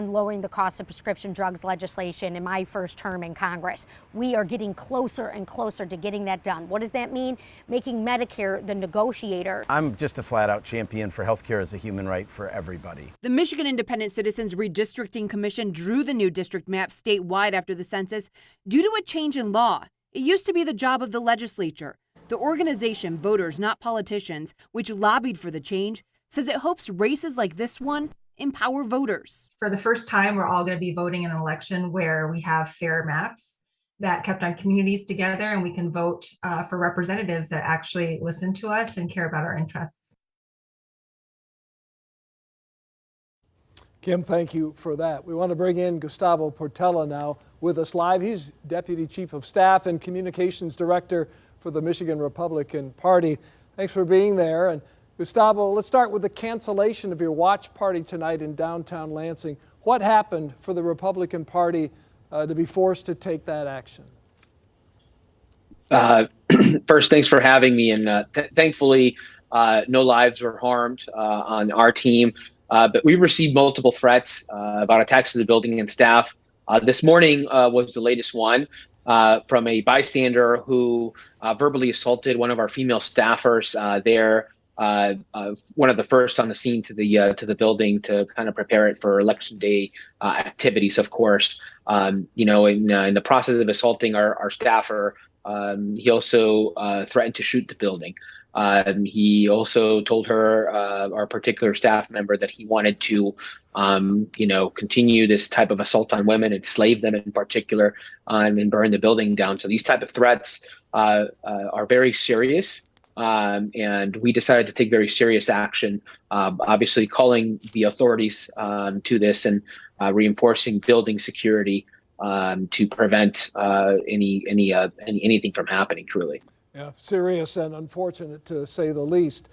lowering the cost of prescription drugs legislation in my first term in Congress. We are getting closer and closer to getting that done. What does that mean? Making Medicare the negotiator. I'm just a flat-out champion for healthcare as a human right for everybody. The Michigan Independent Citizens Redistricting Commission drew the new district map statewide after the census due to a change in law. It used to be the job of the legislature. The organization Voters Not Politicians, which lobbied for the change, says it hopes races like this one empower voters. For the first time, we're all going to be voting in an election where we have fair maps that kept our communities together, and we can vote for representatives that actually listen to us and care about our interests. Kim, thank you for that. We want to bring in Gustavo Portela now with us live. He's Deputy Chief of Staff and Communications Director for the Michigan Republican Party. Thanks for being there. And Gustavo, let's start with the cancellation of your watch party tonight in downtown Lansing. What happened for the Republican Party to be forced to take that action? First, thanks for having me. And thankfully, no lives were harmed on our team. But we received multiple threats about attacks to the building and staff. This morning was the latest one from a bystander who verbally assaulted one of our female staffers there. One of the first on the scene to the building to kind of prepare it for election day activities. Of course, in the process of assaulting our staffer, he also threatened to shoot the building. He also told her, our particular staff member, that he wanted to, continue this type of assault on women, enslave them in particular, and burn the building down. So these type of threats are very serious. And we decided to take very serious action, obviously calling the authorities to this and reinforcing building security to prevent anything from happening, truly. Yeah, serious and unfortunate to say the least.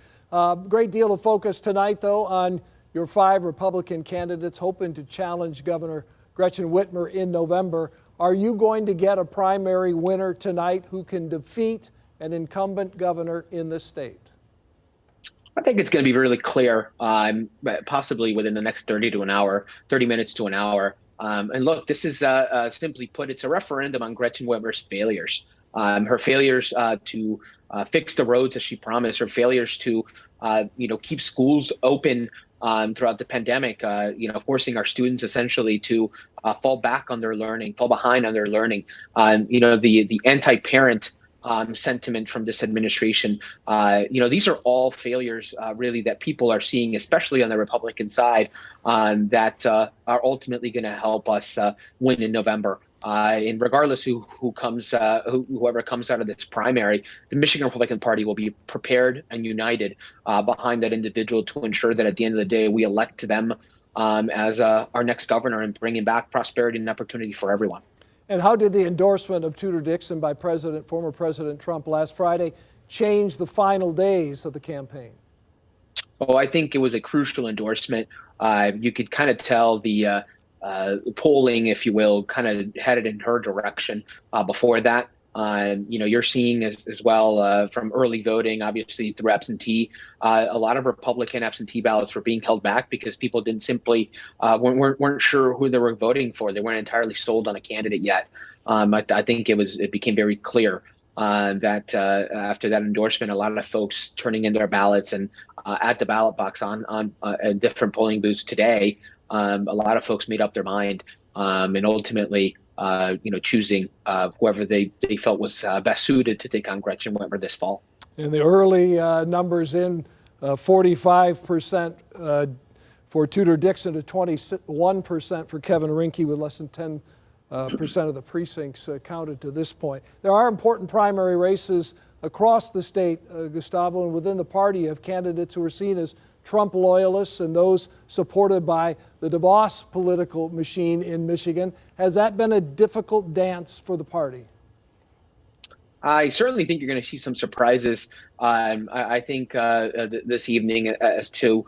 Great deal of focus tonight, though, on your 5 Republican candidates hoping to challenge Governor Gretchen Whitmer in November. Are you going to get a primary winner tonight who can defeat an incumbent governor in this state? I think it's going to be really clear, possibly within the next 30 minutes to an hour. And look, this is simply put, it's a referendum on Gretchen Whitmer's failures. Her failures to fix the roads as she promised, her failures to, keep schools open throughout the pandemic, forcing our students essentially to fall behind on their learning. The anti-parent sentiment from this administration. These are all failures really that people are seeing, especially on the Republican side, that are ultimately going to help us win in November. And regardless whoever comes out of this primary, the Michigan Republican Party will be prepared and united behind that individual to ensure that at the end of the day, we elect them as our next governor and bringing back prosperity and opportunity for everyone. And how did the endorsement of Tudor Dixon by former President Trump last Friday change the final days of the campaign? Oh, I think it was a crucial endorsement. You could kind of tell the polling, if you will, kind of headed in her direction before that. You're seeing as well from early voting, obviously through absentee, a lot of Republican absentee ballots were being held back because people didn't simply weren't sure who they were voting for. They weren't entirely sold on a candidate yet. I think it became very clear that after that endorsement, a lot of folks turning in their ballots and at the ballot box on different polling booths today, a lot of folks made up their mind and ultimately choosing whoever they felt was best suited to take on Gretchen Whitmer this fall. And the early numbers in 45% for Tudor Dixon to 21% for Kevin Rinke, with less than 10% of the precincts counted to this point. There are important primary races across the state, Gustavo, and within the party of candidates who are seen as Trump loyalists and those supported by the DeVos political machine in Michigan. Has that been a difficult dance for the party? I certainly think you're going to see some surprises. I think this evening as to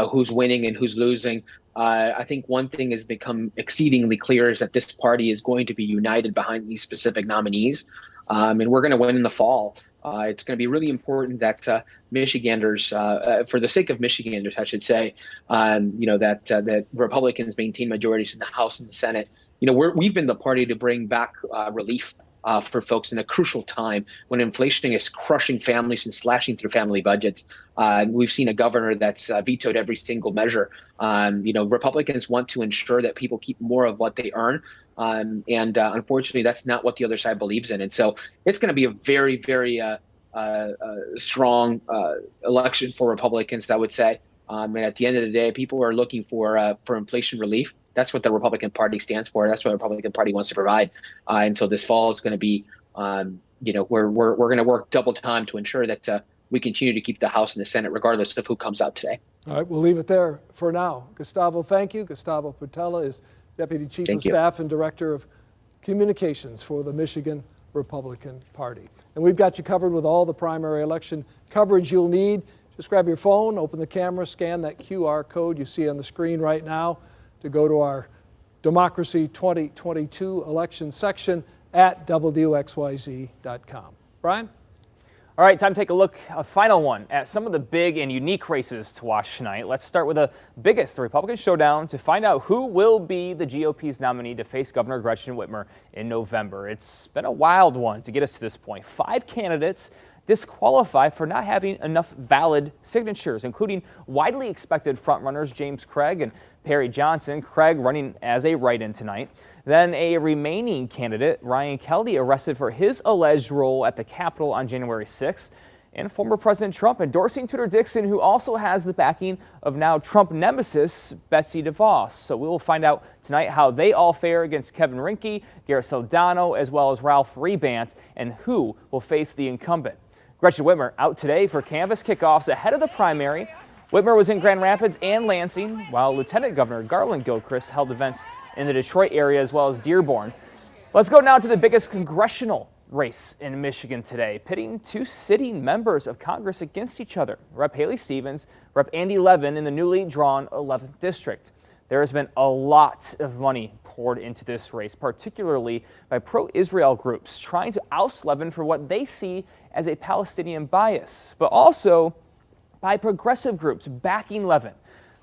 who's winning and who's losing. I think one thing has become exceedingly clear is that this party is going to be united behind these specific nominees, and we're going to win in the fall. It's going to be really important that Michiganders, for the sake of Michiganders, I should say, that Republicans maintain majorities in the House and the Senate. We've been the party to bring back relief for folks in a crucial time when inflation is crushing families and slashing through family budgets. We've seen a governor that's vetoed every single measure. Republicans want to ensure that people keep more of what they earn. Unfortunately, that's not what the other side believes in. And so it's going to be a very, very strong election for Republicans, I would say. And at the end of the day, people are looking for inflation relief. That's what the Republican Party stands for. That's what the Republican Party wants to provide. And so this fall, it's going to be, we're going to work double time to ensure that we continue to keep the House and the Senate, regardless of who comes out today. All right, we'll leave it there for now. Gustavo, thank you. Gustavo Patella is Deputy Chief of Staff and Director of Communications for the Michigan Republican Party. And we've got you covered with all the primary election coverage you'll need. Just grab your phone, open the camera, scan that QR code you see on the screen right now to go to our Democracy 2022 election section at WXYZ.com. Brian? All right, time to take a final one at some of the big and unique races to watch tonight. Let's start with the biggest, the Republican showdown, to find out who will be the GOP's nominee to face Governor Gretchen Whitmer in November. It's been a wild one to get us to this point. 5 candidates disqualified for not having enough valid signatures, including widely expected frontrunners James Craig and Perry Johnson. Craig running as a write-in tonight. Then a remaining candidate, Ryan Kelly, arrested for his alleged role at the Capitol on January 6th. And former President Trump endorsing Tudor Dixon, who also has the backing of now Trump nemesis Betsy DeVos. So we will find out tonight how they all fare against Kevin Rinke, Garrett Soldano, as well as Ralph Rebant, and who will face the incumbent. Gretchen Whitmer out today for canvass kickoffs ahead of the primary. Whitmer was in Grand Rapids and Lansing, while Lieutenant Governor Garland Gilchrist held events in the Detroit area as well as Dearborn. Let's go now to the biggest congressional race in Michigan today, pitting 2 sitting members of Congress against each other. Rep. Haley Stevens, Rep. Andy Levin in the newly drawn 11th district. There has been a lot of money poured into this race, particularly by pro-Israel groups trying to oust Levin for what they see as a Palestinian bias, but also by progressive groups backing Levin.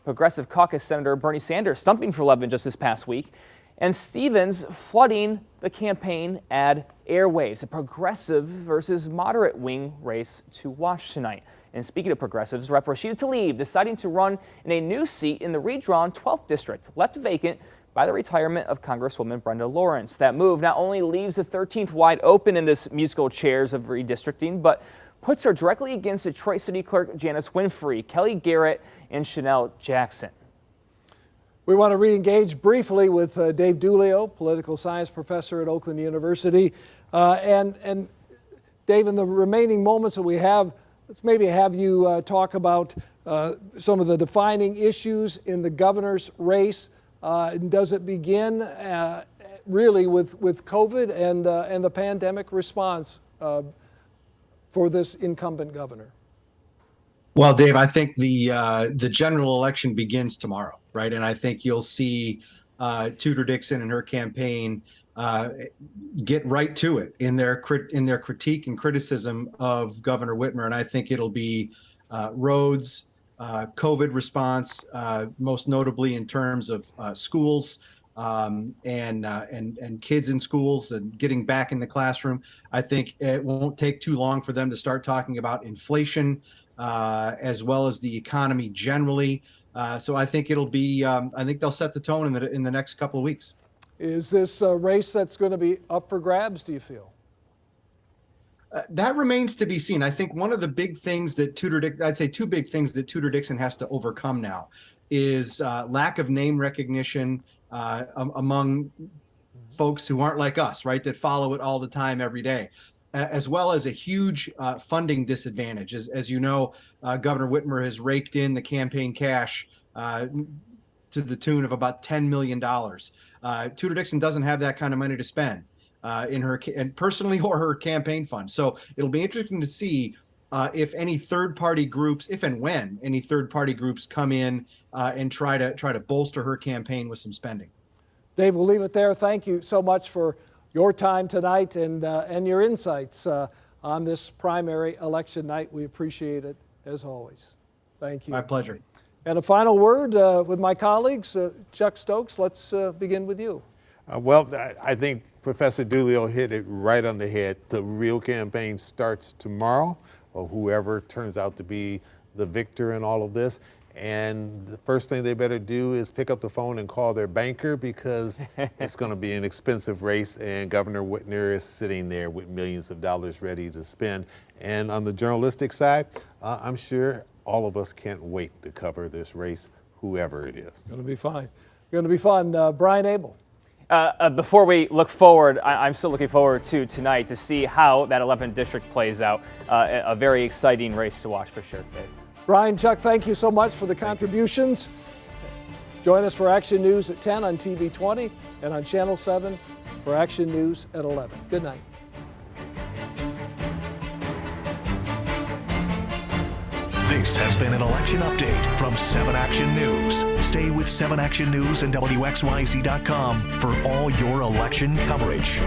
Progressive Caucus Senator Bernie Sanders stumping for Levin just this past week, and Stevens flooding the campaign ad airwaves, a progressive versus moderate wing race to watch tonight. And speaking of progressives, Rep. Rashida Tlaib deciding to run in a new seat in the redrawn 12th district, left vacant by the retirement of Congresswoman Brenda Lawrence. That move not only leaves the 13th wide open in this musical chairs of redistricting, but puts her directly against Detroit City Clerk Janice Winfrey, Kelly Garrett, and Chanel Jackson. We want to re-engage briefly with Dave LewAllen, political science professor at Oakland University. And Dave, in the remaining moments that we have, let's maybe have you talk about some of the defining issues in the governor's race. Does it begin really with COVID and the pandemic response for this incumbent governor? Well, Dave, I think the general election begins tomorrow, right? And I think you'll see Tudor Dixon and her campaign get right to it in their critique and criticism of Governor Whitmer. And I think it'll be roads, COVID response, most notably in terms of schools and kids in schools and getting back in the classroom. I think it won't take too long for them to start talking about inflation as well as the economy generally. So I think it'll be, I think they'll set the tone in the next couple of weeks. Is this a race that's going to be up for grabs, do you feel? That remains to be seen. I think one of the big things that I'd say 2 big things that Tudor Dixon has to overcome now is lack of name recognition among folks who aren't like us, right, that follow it all the time every day, as well as a huge funding disadvantage. As you know, Governor Whitmer has raked in the campaign cash to the tune of about $10 million. Tudor Dixon doesn't have that kind of money to spend in her personally or her campaign fund. So it'll be interesting to see if any third-party groups, if and when any third-party groups come in and try to bolster her campaign with some spending. Dave, we'll leave it there. Thank you so much for your time tonight and your insights on this primary election night. We appreciate it as always. Thank you. My pleasure. And a final word with my colleagues. Chuck Stokes, let's begin with you. Well, I think Professor Doolittle hit it right on the head. The real campaign starts tomorrow, or whoever turns out to be the victor in all of this. And the first thing they better do is pick up the phone and call their banker, because it's going to be an expensive race, and Governor Whitmer is sitting there with millions of dollars ready to spend. And on the journalistic side, I'm sure all of us can't wait to cover this race, whoever it is. It's going to be fine. Going to be fun. Brian Abel. Before we look forward, I'm still looking forward to tonight to see how that 11th district plays out. A very exciting race to watch for sure, Dave. Brian, Chuck, thank you so much for the contributions. Join us for Action News at 10 on TV 20 and on Channel 7 for Action News at 11. Good night. This has been an election update from 7 Action News. Stay with 7 Action News and WXYZ.com for all your election coverage.